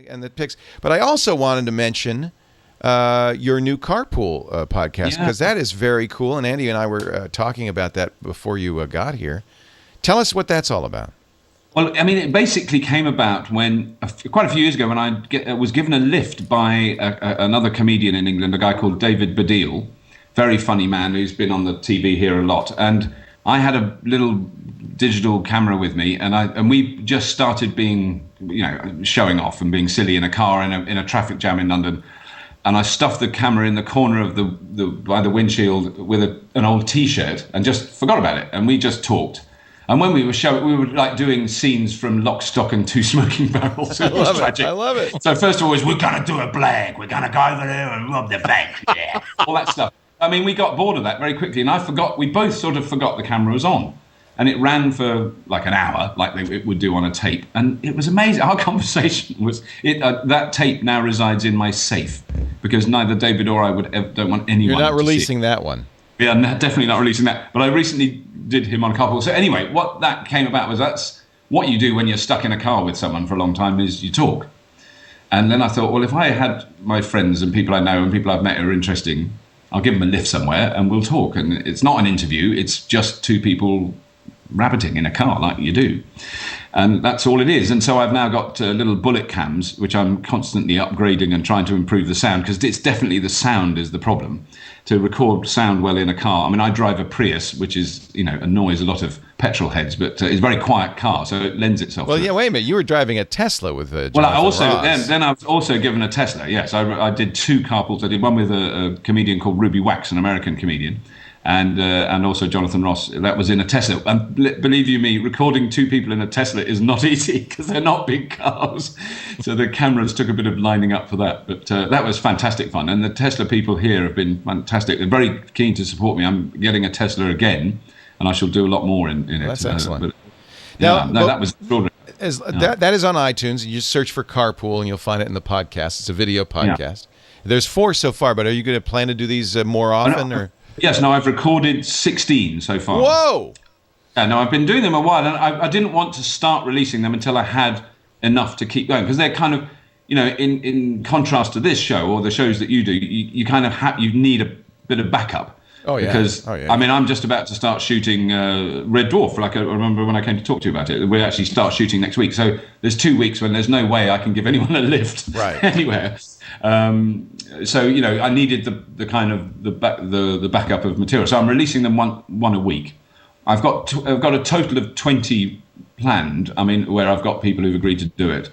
and the pics. But I also wanted to mention your new carpool podcast, because that is very cool. And Andy and I were talking about that before you got here. Tell us what that's all about. Well, I mean, it basically came about when quite a few years ago when I was given a lift by another comedian in England, a guy called David Baddiel, very funny man who's been on the TV here a lot. And I had a little digital camera with me, and we just started being, showing off and being silly in a car in a traffic jam in London. And I stuffed the camera in the corner of by the windshield with an old T-shirt and just forgot about it. And we just talked. And when we were like doing scenes from Lock, Stock and Two Smoking Barrels. It was tragic. I love it. So first of all, we're going to do a blag. We're going to go over there and rob the bank. Yeah. All that stuff. I mean, we got bored of that very quickly. And we both sort of forgot the camera was on. And it ran for like an hour, like it would do on a tape. And it was amazing. Our conversation was, that tape now resides in my safe, because neither David or I don't want anyone You're not to releasing see that one. Yeah, definitely not releasing that. But I recently did him on a couple. So anyway, what that came about was that's what you do when you're stuck in a car with someone for a long time is you talk. And then I thought, well, if I had my friends and people I know and people I've met who are interesting, I'll give them a lift somewhere and we'll talk. And it's not an interview. It's just two people rabbiting in a car like you do. And that's all it is. And so I've now got little bullet cams, which I'm constantly upgrading and trying to improve the sound, because it's definitely the sound is the problem. To record sound well in a car. I mean, I drive a Prius, which is, annoys a lot of petrol heads, but it's a very quiet car, so it lends itself to yeah, wait a minute. You were driving a Tesla with Well, I was also given a Tesla, yes. I did two carpools. I did one with a comedian called Ruby Wax, an American comedian, and also Jonathan Ross. That was in a Tesla. And believe you me, recording two people in a Tesla is not easy, because they're not big cars. So the cameras took a bit of lining up for that. But that was fantastic fun. And the Tesla people here have been fantastic. They're very keen to support me. I'm getting a Tesla again, and I shall do a lot more in it. That's excellent. That was extraordinary. That is on iTunes. You just search for Carpool, and you'll find it in the podcast. It's a video podcast. Yeah. There's 4 so far, but are you going to plan to do these more often? Or? Yes, no, I've recorded 16 so far. Whoa! Yeah, no, I've been doing them a while, and I didn't want to start releasing them until I had enough to keep going, because they're kind of, in contrast to this show or the shows that you do, you kind of you need a bit of backup. Oh, yeah. Because, I mean, I'm just about to start shooting Red Dwarf. Like, I remember when I came to talk to you about it. We actually start shooting next week. So there's 2 weeks when there's no way I can give anyone a lift anywhere. So, I needed the kind of the backup of material. So I'm releasing them one a week. I've got a total of 20 planned. I mean, where I've got people who've agreed to do it.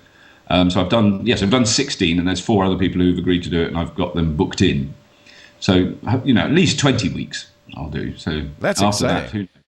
So I've done 16, and there's 4 other people who've agreed to do it, and I've got them booked in. So, at least 20 weeks I'll do. So that's after exciting. that,